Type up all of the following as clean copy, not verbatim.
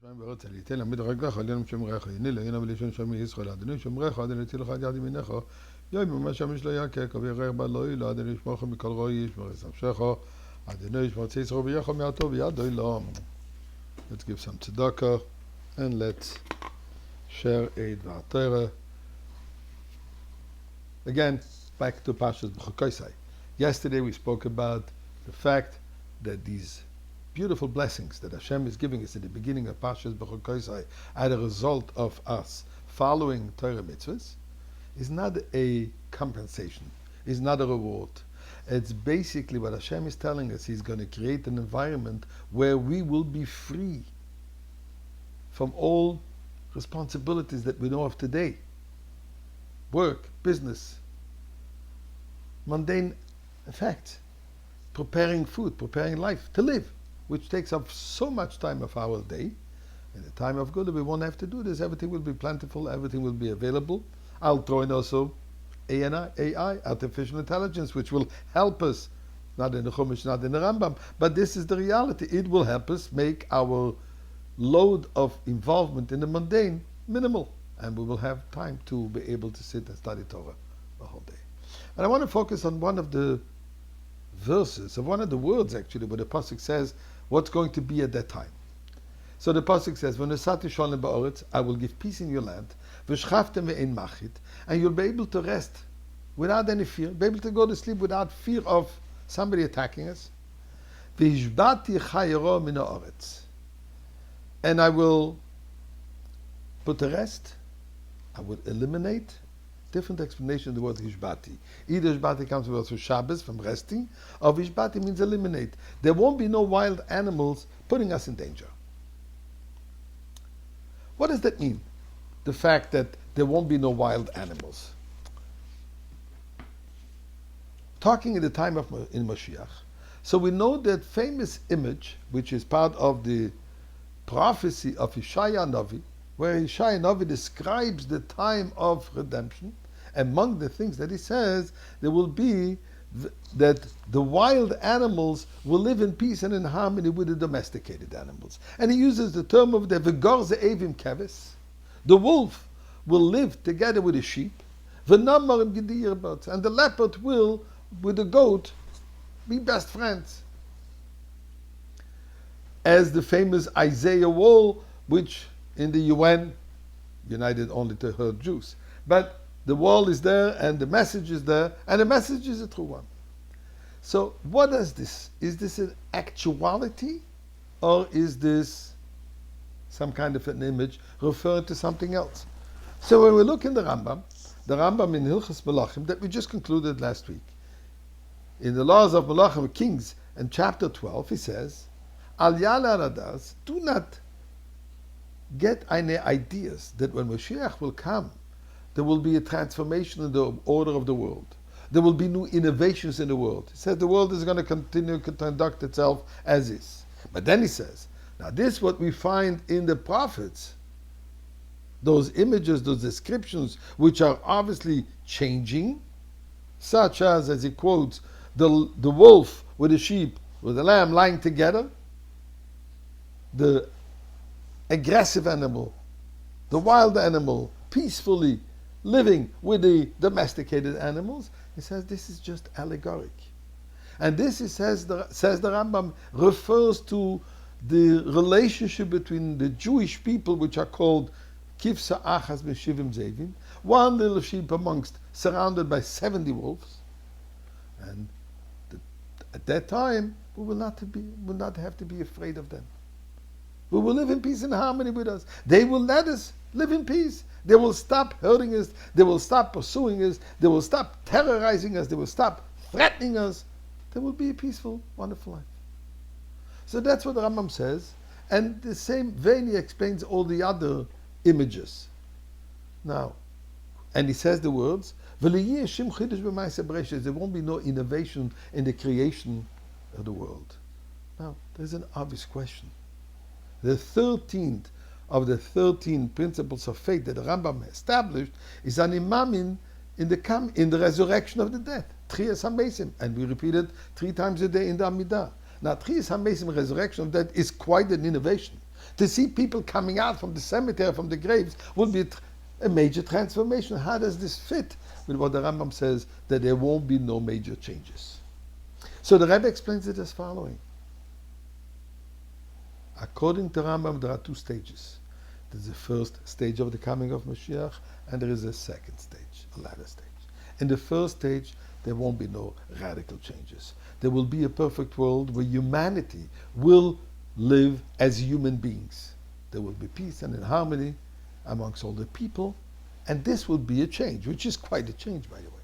שמיים וארץ אל ייתן להעמיד רגליך על יום שומריך, הנה לעין ולשון שמי ישראל, אדוני שומריך, אדוני יציל לך עד יד ימינך, יום ומה שמש לא יקק, וירח בה לא יהיה, אדוני ישמורך מכל רועי, ישמור את נפשך, אדוני ישמור את ישראל ויחם מעטו וידו לא. Let's give some tzedakah and let's share a Dvar Torah. Again, back to Parshas B'chokosai. Yesterday we spoke about the fact that these beautiful blessings that Hashem is giving us at the beginning of Parshas B'chokosai as a result of us following Torah mitzvahs is not a compensation, is not a reward. It's basically what Hashem is telling us. He's going to create an environment where we will be free from all responsibilities that we know of today. Work, business, mundane effects, preparing food, preparing life to live, which takes up so much time of our day. In the time of good, we won't have to do this. Everything will be plentiful, everything will be available. I'll throw in also AI, artificial intelligence, which will help us, not in the Chumash, not in the Rambam, but this is the reality. It will help us make our load of involvement in the mundane minimal, and we will have time to be able to sit and study Torah the whole day. And I want to focus on one of the verses, of one of the words actually, where the Pasuk says what's going to be at that time. So the Pasuk says, "V'nesati sholem ba'oretz," I will give peace in your land, v'shchaftem ve'ein machit, and you'll be able to rest without any fear, be able to go to sleep without fear of somebody attacking us. V'hishbati chayero min ha'oretz, and I will put to rest, I will eliminate. Different explanation of the word hishbati. Either hishbati comes from also Shabbos, from resting, or hishbati means eliminate. There won't be no wild animals putting us in danger. What does that mean? The fact that there won't be no wild animals. Talking at the time of in Mashiach, so we know that famous image, which is part of the prophecy of Yeshaya Navi, where Yeshaya Navi describes the time of redemption. Among the things that he says, there will be that the wild animals will live in peace and in harmony with the domesticated animals. And he uses the term of the V'gor ze'evim keves. The wolf will live together with the sheep. V'namarim g'di, and the leopard will, with the goat, be best friends. As the famous Isaiah wall, which in the UN, united only to herd Jews. But the wall is there, and the message is there, and the message is a true one. So what is this? Is this an actuality, or is this some kind of an image referring to something else? So when we look in the Rambam in Hilchos Melachim, that we just concluded last week, in the laws of Melachim, Kings, and chapter 12, he says, Al yala radas, do not get any ideas that when Mashiach will come, there will be a transformation in the order of the world. There will be new innovations in the world. He says the world is going to continue to conduct itself as is. But then he says, now this is what we find in the prophets. Those images, those descriptions, which are obviously changing, such as he quotes, the wolf with the sheep, with the lamb lying together, the aggressive animal, the wild animal, peacefully living with the domesticated animals. He says this is just allegoric. And this, he says the Rambam, refers to the relationship between the Jewish people, which are called kivsa achas b'shivim zevim, one little sheep amongst, surrounded by 70 wolves. And at that time, we will not have to be afraid of them. We will live in peace and harmony with us. They will let us live in peace. They will stop hurting us. They will stop pursuing us. They will stop terrorizing us. They will stop threatening us. There will be a peaceful, wonderful life. So that's what the Rambam says. And the same vein, he explains all the other images. Now, and he says the words, there won't be no innovation in the creation of the world. Now, there's an obvious question. The 13th of the 13 principles of faith that the Rambam established is an imamin in the resurrection of the dead. Trias HaMesim, and we repeat it 3 times a day in the Amidah. Now, Trias HaMesim, resurrection of the dead, is quite an innovation. To see people coming out from the cemetery, from the graves, will be a major transformation. How does this fit with what the Rambam says, that there won't be no major changes? So the Rebbe explains it as following. According to Rambam, there are two stages. There's the first stage of the coming of Mashiach, and there is a second stage, a latter stage. In the first stage, there won't be no radical changes. There will be a perfect world where humanity will live as human beings. There will be peace and harmony amongst all the people, and this will be a change, which is quite a change, by the way.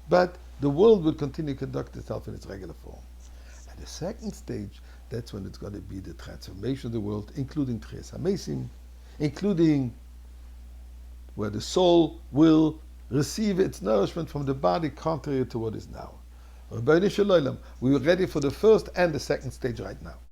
But the world will continue to conduct itself in its regular form. And the second stage, that's when it's going to be the transformation of the world, including Tchias HaMesim, including where the soul will receive its nourishment from the body contrary to what is now. Rabbi Zushe Silberstein, we are ready for the first and the second stage right now.